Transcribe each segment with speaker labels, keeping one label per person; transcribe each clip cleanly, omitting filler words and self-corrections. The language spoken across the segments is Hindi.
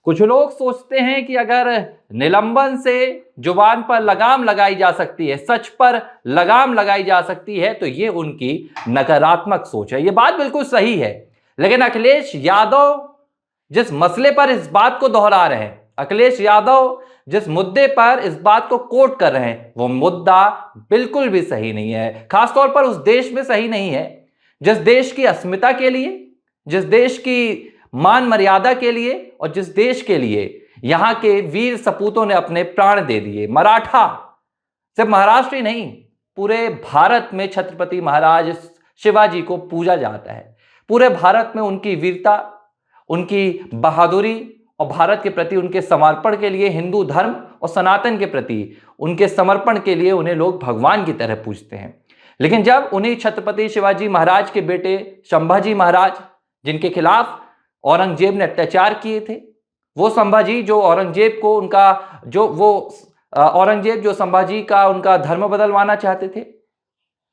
Speaker 1: कुछ लोग सोचते हैं कि अगर निलंबन से जुबान पर लगाम लगाई जा सकती है, सच पर लगाम लगाई जा सकती है, तो ये उनकी नकारात्मक सोच है। ये बात बिल्कुल सही है, लेकिन अखिलेश यादव जिस मसले पर इस बात को दोहरा रहे हैं, अखिलेश यादव जिस मुद्दे पर इस बात को कोट कर रहे हैं, वो मुद्दा बिल्कुल भी सही नहीं है। खासतौर पर उस देश में सही नहीं है जिस देश की अस्मिता के लिए, जिस देश की मान मर्यादा के लिए और जिस देश के लिए यहां के वीर सपूतों ने अपने प्राण दे दिए। मराठा सिर्फ महाराष्ट्र ही नहीं, पूरे भारत में छत्रपति महाराज शिवाजी को पूजा जाता है। पूरे भारत में उनकी वीरता, उनकी बहादुरी और भारत के प्रति उनके समर्पण के लिए, हिंदू धर्म और सनातन के प्रति उनके समर्पण के लिए उन्हें लोग भगवान की तरह पूजते हैं। लेकिन जब उन्हीं छत्रपति शिवाजी महाराज के बेटे संभाजी महाराज, जिनके खिलाफ औरंगजेब ने अत्याचार किए थे, वो संभाजी जो औरंगजेब को उनका जो वो औरंगजेब जो संभाजी का उनका धर्म बदलवाना चाहते थे,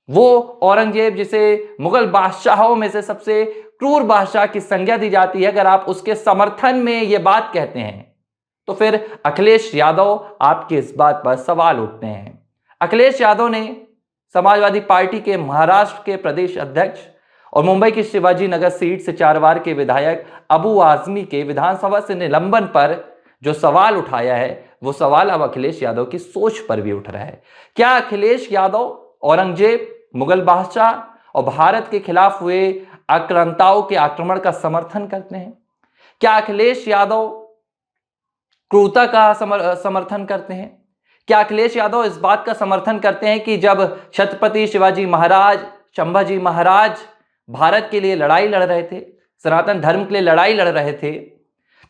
Speaker 1: वो औरंगजेब जिसे मुगल बादशाहों में से सबसे क्रूर बादशाह की संज्ञा दी जाती है, अगर आप उसके समर्थन में ये बात कहते हैं तो फिर अखिलेश यादव आपके इस बात पर सवाल उठते हैं। अखिलेश यादव ने समाजवादी पार्टी के महाराष्ट्र के प्रदेश अध्यक्ष और मुंबई की शिवाजी नगर सीट से 4 बार के विधायक अबू आजमी के विधानसभा से निलंबन पर जो सवाल उठाया है, वो सवाल अब अखिलेश यादव की सोच पर भी उठ रहा है। क्या अखिलेश यादव औरंगजेब, मुगल बादशाह और भारत के खिलाफ हुए आक्रांताओं के आक्रमण का समर्थन करते हैं? क्या अखिलेश यादव क्रूरता का समर्थन करते हैं? क्या अखिलेश यादव इस बात का समर्थन करते हैं कि जब छत्रपति शिवाजी महाराज, संभाजी महाराज भारत के लिए लड़ाई लड़ रहे थे, सनातन धर्म के लिए लड़ाई लड़ रहे थे,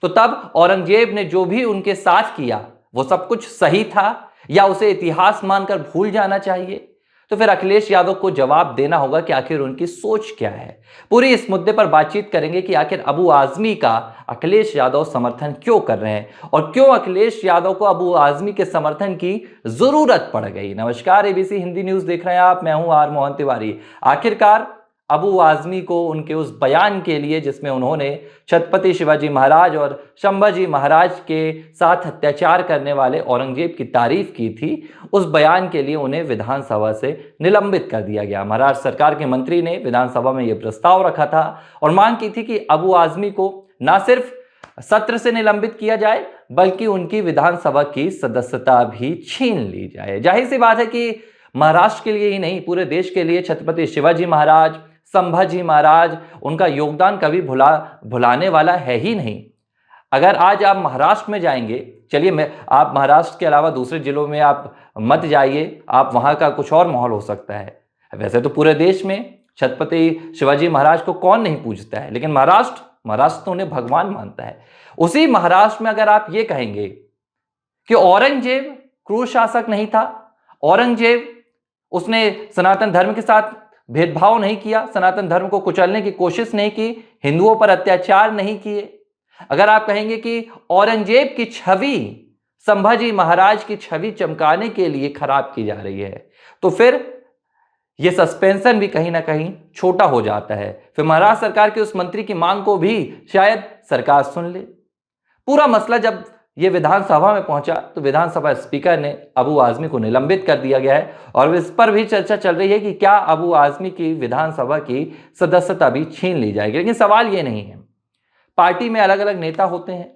Speaker 1: तो तब औरंगजेब ने जो भी उनके साथ किया वो सब कुछ सही था, या उसे इतिहास मानकर भूल जाना चाहिए? तो फिर अखिलेश यादव को जवाब देना होगा कि आखिर उनकी सोच क्या है। पूरी इस मुद्दे पर बातचीत करेंगे कि आखिर अबू आजमी का अखिलेश यादव समर्थन क्यों कर रहे हैं और क्यों अखिलेश यादव को अबू आजमी के समर्थन की जरूरत पड़ गई। नमस्कार, एबीसी हिंदी न्यूज देख रहे हैं आप, मैं हूं आर मोहन तिवारी। आखिरकार अबू आजमी को उनके उस बयान के लिए जिसमें उन्होंने छत्रपति शिवाजी महाराज और संभाजी महाराज के साथ अत्याचार करने वाले औरंगजेब की तारीफ की थी, उस बयान के लिए उन्हें विधानसभा से निलंबित कर दिया गया। महाराष्ट्र सरकार के मंत्री ने विधानसभा में यह प्रस्ताव रखा था और मांग की थी कि अबू आजमी को न सिर्फ सत्र से निलंबित किया जाए बल्कि उनकी विधानसभा की सदस्यता भी छीन ली जाए। जाहिर सी बात है कि महाराष्ट्र के लिए ही नहीं, पूरे देश के लिए छत्रपति शिवाजी महाराज, संभाजी महाराज, उनका योगदान कभी भुलाने वाला है ही नहीं। अगर आज आप महाराष्ट्र में जाएंगे, चलिए आप महाराष्ट्र के अलावा दूसरे जिलों में आप मत जाइए, आप वहां का कुछ और माहौल हो सकता है। वैसे तो पूरे देश में छत्रपति शिवाजी महाराज को कौन नहीं पूजता है, लेकिन महाराष्ट्र तो उन्हें भगवान मानता है। उसी महाराष्ट्र में अगर आप ये कहेंगे कि औरंगजेब क्रूर शासक नहीं था, औरंगजेब उसने सनातन धर्म के साथ भेदभाव नहीं किया, सनातन धर्म को कुचलने की कोशिश नहीं की, हिंदुओं पर अत्याचार नहीं किए, अगर आप कहेंगे कि औरंगजेब की छवि संभाजी महाराज की छवि चमकाने के लिए खराब की जा रही है, तो फिर यह सस्पेंशन भी कहीं ना कहीं छोटा हो जाता है। फिर महाराष्ट्र सरकार के उस मंत्री की मांग को भी शायद सरकार सुन ले। पूरा मसला जब यह विधानसभा में पहुंचा तो विधानसभा स्पीकर ने अबू आजमी को निलंबित कर दिया गया है और इस पर भी चर्चा चल रही है कि क्या अबू आजमी की विधानसभा की सदस्यता भी छीन ली जाएगी। लेकिन सवाल यह नहीं है, पार्टी में अलग अलग नेता होते हैं,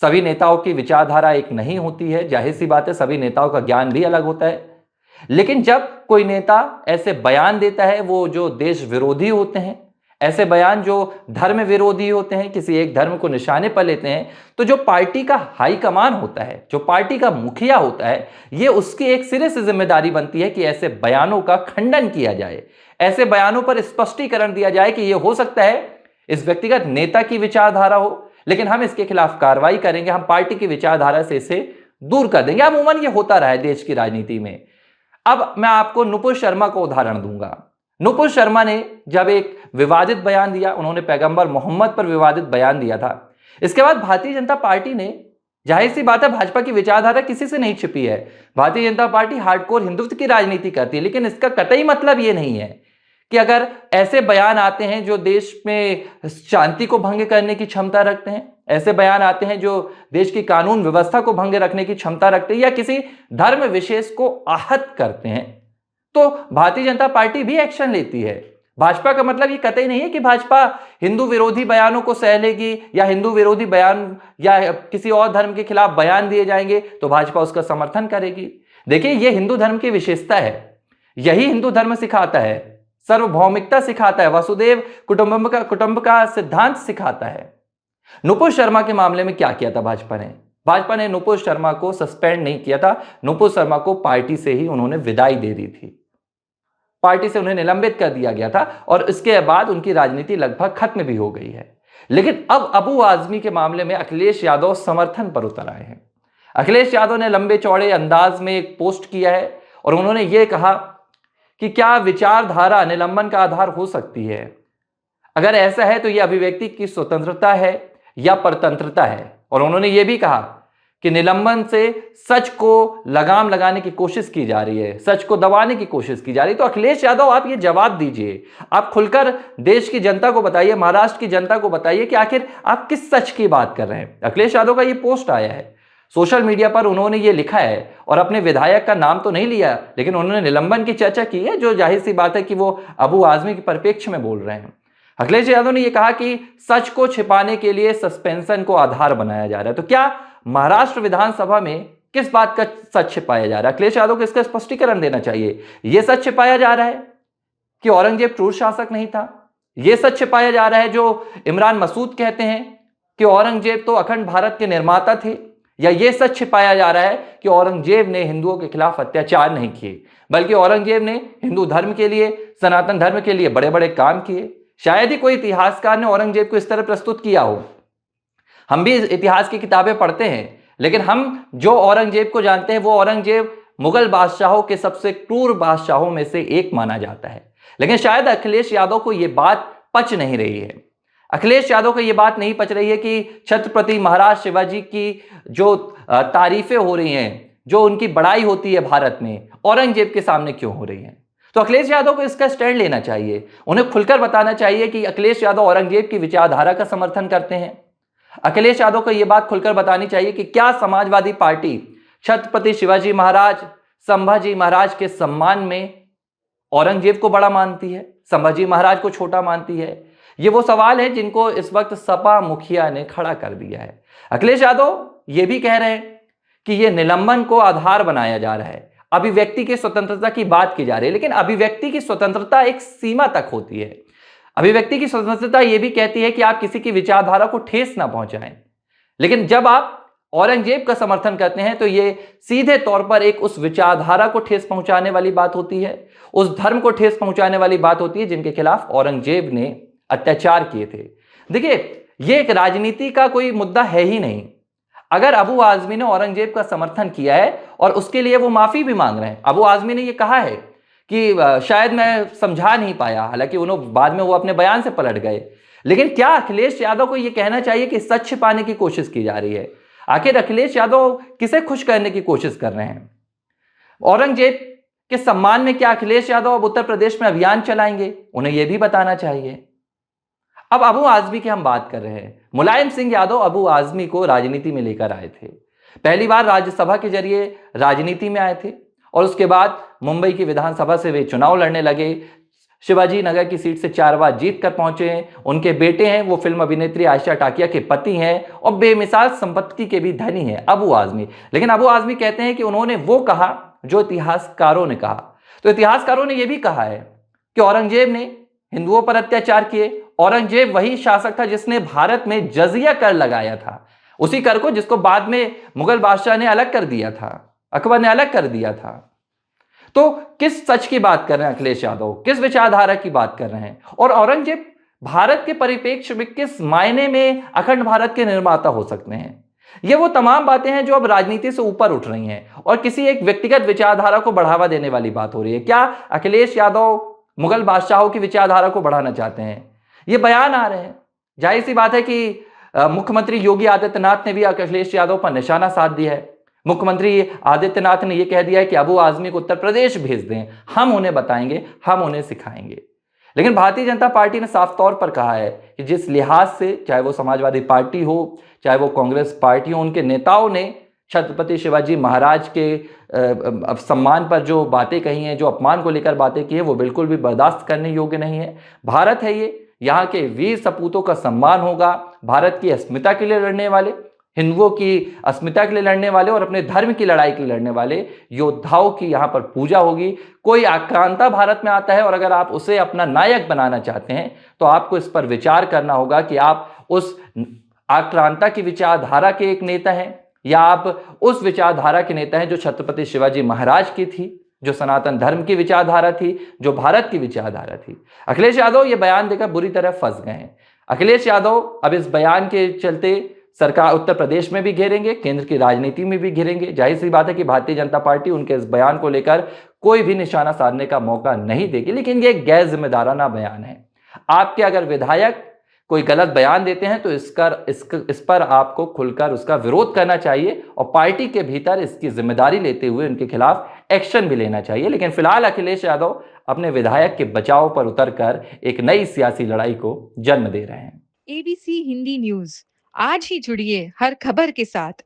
Speaker 1: सभी नेताओं की विचारधारा एक नहीं होती है। जाहिर सी बात है, सभी नेताओं का ज्ञान भी अलग होता है। लेकिन जब कोई नेता ऐसे बयान देता है, वो जो देश विरोधी होते हैं, ऐसे बयान जो धर्म विरोधी होते हैं, किसी एक धर्म को निशाने पर लेते हैं, तो जो पार्टी का हाईकमान होता है, जो पार्टी का मुखिया होता है, ये उसकी एक सिरे से जिम्मेदारी बनती है कि ऐसे बयानों का खंडन किया जाए, ऐसे बयानों पर स्पष्टीकरण दिया जाए कि यह हो सकता है इस व्यक्तिगत नेता की विचारधारा हो, लेकिन हम इसके खिलाफ कार्रवाई करेंगे, हम पार्टी की विचारधारा से इसे दूर कर देंगे। अमूमन ये होता रहा है देश की राजनीति में। अब मैं आपको नुपुर शर्मा को उदाहरण दूंगा। नुपुर शर्मा ने जब एक विवादित बयान दिया, उन्होंने पैगंबर मोहम्मद पर विवादित बयान दिया था। इसके बाद भारतीय जनता पार्टी ने, जाहिर सी बात है भाजपा की विचारधारा किसी से नहीं छिपी है, भारतीय जनता पार्टी हार्डकोर हिंदुत्व की राजनीति करती है, लेकिन इसका कतई मतलब ये नहीं है कि अगर ऐसे बयान आते हैं जो देश में शांति को भंग करने की क्षमता रखते हैं, ऐसे बयान आते हैं जो देश की कानून व्यवस्था को भंग रखने की क्षमता रखते हैं या किसी धर्म विशेष को आहत करते हैं, तो भारतीय जनता पार्टी भी एक्शन लेती है। भाजपा का मतलब ये कतई नहीं है कि भाजपा हिंदू विरोधी बयानों को सह लेगी या हिंदू विरोधी बयान या किसी और धर्म के खिलाफ बयान दिए जाएंगे तो भाजपा उसका समर्थन करेगी। देखिए, ये हिंदू धर्म की विशेषता है, यही हिंदू धर्म सिखाता है, सार्वभौमिकता सिखाता है, वसुदेव कुटुंब का सिद्धांत सिखाता है। नुपुर शर्मा के मामले में क्या किया था भाजपा ने नुपुर शर्मा को सस्पेंड नहीं किया था, नुपुर शर्मा को पार्टी से ही उन्होंने विदाई दे दी थी, पार्टी से उन्हें निलंबित कर दिया गया था और इसके बाद उनकी राजनीति लगभग खत्म भी हो गई है। लेकिन अब अबू आजमी के मामले में अखिलेश यादव समर्थन पर उतर आए हैं। अखिलेश यादव ने लंबे चौड़े अंदाज में एक पोस्ट किया है और उन्होंने ये कहा कि क्या विचारधारा निलंबन का आधार हो सकती है? अगर ऐसा है तो यह अभिव्यक्ति की स्वतंत्रता है या परतंत्रता है। और उन्होंने यह भी कहा कि निलंबन से सच को लगाम लगाने की कोशिश की जा रही है, सच को दबाने की कोशिश की जा रही है। तो अखिलेश यादव, आप ये जवाब दीजिए, आप खुलकर देश की जनता को बताइए, महाराष्ट्र की जनता को बताइए कि आखिर आप किस सच की बात कर रहे हैं। अखिलेश यादव का ये पोस्ट आया है सोशल मीडिया पर, उन्होंने ये लिखा है और अपने विधायक का नाम तो नहीं लिया, लेकिन उन्होंने निलंबन की चर्चा की है, जो जाहिर सी बात है कि वो अबू आजमी के परिप्रेक्ष्य में बोल रहे हैं। अखिलेश यादव ने यह कहा कि सच को छिपाने के लिए सस्पेंशन को आधार बनाया जा रहा है। तो क्या महाराष्ट्र विधानसभा में किस बात का सच छिपाया जा रहा है? अखिलेश यादव को इसका स्पष्टीकरण देना चाहिए। यह सच छिपाया जा रहा है कि औरंगजेब क्रूर शासक नहीं था? यह सच छिपाया जा रहा है जो इमरान मसूद कहते हैं कि औरंगजेब तो अखंड भारत के निर्माता थे? या यह सच छिपाया जा रहा है कि औरंगजेब ने हिंदुओं के खिलाफ अत्याचार नहीं किए, बल्कि औरंगजेब ने हिंदू धर्म के लिए, सनातन धर्म के लिए बड़े बड़े काम किए? शायद ही कोई इतिहासकार ने औरंगजेब को इस तरह प्रस्तुत किया हो। हम भी इतिहास की किताबें पढ़ते हैं, लेकिन हम जो औरंगजेब को जानते हैं वो औरंगजेब मुगल बादशाहों के सबसे क्रूर बादशाहों में से एक माना जाता है। लेकिन शायद अखिलेश यादव को यह बात पच नहीं रही है। अखिलेश यादव को यह बात नहीं पच रही है कि छत्रपति महाराज शिवाजी की जो तारीफें हो रही हैं, जो उनकी बड़ाई होती है भारत में, औरंगजेब के सामने क्यों हो रही है। तो अखिलेश यादव को इसका स्टैंड लेना चाहिए, उन्हें खुलकर बताना चाहिए कि अखिलेश यादव औरंगजेब की विचारधारा का समर्थन करते हैं। अखिलेश यादव को यह बात खुलकर बतानी चाहिए कि क्या समाजवादी पार्टी छत्रपति शिवाजी महाराज, संभाजी महाराज के सम्मान में औरंगजेब को बड़ा मानती है, संभाजी महाराज को छोटा मानती है? ये वो सवाल है जिनको इस वक्त सपा मुखिया ने खड़ा कर दिया है। अखिलेश यादव ये भी कह रहे हैं कि यह निलंबन को आधार बनाया जा रहा है, अभिव्यक्ति की स्वतंत्रता की बात की जा रही है। लेकिन अभिव्यक्ति की स्वतंत्रता एक सीमा तक होती है। अभिव्यक्ति की स्वतंत्रता यह भी कहती है कि आप किसी की विचारधारा को ठेस ना पहुंचाएं। लेकिन जब आप औरंगजेब का समर्थन करते हैं तो यह सीधे तौर पर एक उस विचारधारा को ठेस पहुंचाने वाली बात होती है, उस धर्म को ठेस पहुंचाने वाली बात होती है जिनके खिलाफ औरंगजेब ने अत्याचार किए थे। देखिए, यह एक राजनीति का कोई मुद्दा है ही नहीं। अगर अबू आजमी ने औरंगजेब का समर्थन किया है और उसके लिए वो माफी भी मांग रहे हैं, अबू आजमी ने ये कहा है कि शायद मैं समझा नहीं पाया, हालांकि उन्होंने बाद में वो अपने बयान से पलट गए। लेकिन क्या अखिलेश यादव को ये कहना चाहिए कि सच छिपाने की कोशिश की जा रही है? आखिर अखिलेश यादव किसे खुश करने की कोशिश कर रहे हैं? औरंगजेब के सम्मान में क्या अखिलेश यादव अब उत्तर प्रदेश में अभियान चलाएंगे? उन्हें यह भी बताना चाहिए। अब अबू आजमी की हम बात कर रहे हैं। मुलायम सिंह यादव अबू आजमी को राजनीति में लेकर आए थे। पहली बार राज्यसभा के जरिए राजनीति में आए थे और उसके बाद मुंबई की विधानसभा से वे चुनाव लड़ने लगे। शिवाजी नगर की सीट से 4 बार जीत कर पहुंचे हैं। उनके बेटे हैं, वो फिल्म अभिनेत्री आयशा टाकिया के पति हैं और बेमिसाल संपत्ति के भी धनी हैं अबू आजमी। लेकिन अबू आजमी कहते हैं कि उन्होंने वो कहा जो इतिहासकारों ने कहा। तो इतिहासकारों ने यह भी कहा है कि औरंगजेब ने हिंदुओं पर अत्याचार किए। औरंगजेब वही शासक था जिसने भारत में जजिया कर लगाया था, उसी कर को जिसको बाद में मुगल बादशाह ने अलग कर दिया था, अकबर ने अलग कर दिया था। तो किस सच की बात कर रहे हैं अखिलेश यादव, किस विचारधारा की बात कर रहे हैं? और औरंगजेब भारत के परिप्रेक्ष्य में किस मायने में अखंड भारत के निर्माता हो सकते हैं? ये वो तमाम बातें हैं जो अब राजनीति से ऊपर उठ रही हैं और किसी एक व्यक्तिगत विचारधारा को बढ़ावा देने वाली बात हो रही है। क्या अखिलेश यादव मुगल बादशाहों की विचारधारा को बढ़ाना चाहते हैं? ये बयान आ रहे हैं। जाहिर सी बात है कि मुख्यमंत्री योगी आदित्यनाथ ने भी अखिलेश यादव पर निशाना साध दिया है। मुख्यमंत्री आदित्यनाथ ने यह कह दिया है कि अबू आजमी को उत्तर प्रदेश भेज दें, हम उन्हें बताएंगे, हम उन्हें सिखाएंगे। लेकिन भारतीय जनता पार्टी ने साफ तौर पर कहा है कि जिस लिहाज से, चाहे वो समाजवादी पार्टी हो, चाहे वो कांग्रेस पार्टी हो, उनके नेताओं ने छत्रपति शिवाजी महाराज के सम्मान पर जो बातें कही हैं, जो अपमान को लेकर बातें की है, वो बिल्कुल भी बर्दाश्त करने योग्य नहीं है। भारत है ये, यहाँ के वीर सपूतों का सम्मान होगा, भारत की अस्मिता के लिए लड़ने वाले, हिंदुओं की अस्मिता के लिए लड़ने वाले और अपने धर्म की लड़ाई के लिए लड़ने वाले योद्धाओं की यहाँ पर पूजा होगी। कोई आक्रांता भारत में आता है और अगर आप उसे अपना नायक बनाना चाहते हैं तो आपको इस पर विचार करना होगा कि आप उस आक्रांता की विचारधारा के एक नेता हैं या आप उस विचारधारा के नेता हैं जो छत्रपति शिवाजी महाराज की थी, जो सनातन धर्म की विचारधारा थी, जो भारत की विचारधारा थी। अखिलेश यादव ये बयान देकर बुरी तरह फंस गए हैं। अखिलेश यादव अब इस बयान के चलते सरकार उत्तर प्रदेश में भी घेरेंगे, केंद्र की राजनीति में भी घेरेंगे। जाहिर सी बात है कि भारतीय जनता पार्टी उनके इस बयान को लेकर कोई भी निशाना साधने का मौका नहीं देगी, लेकिन ये गैर जिम्मेदाराना बयान है। आपके अगर विधायक कोई गलत बयान देते हैं तो इस पर आपको खुलकर उसका विरोध करना चाहिए और पार्टी के भीतर इसकी जिम्मेदारी लेते हुए उनके खिलाफ एक्शन भी लेना चाहिए। लेकिन फिलहाल अखिलेश यादव अपने विधायक के बचाव पर उतरकर एक नई सियासी लड़ाई को जन्म दे रहे हैं।
Speaker 2: एबीसी हिंदी न्यूज, आज ही जुड़िए हर खबर के साथ।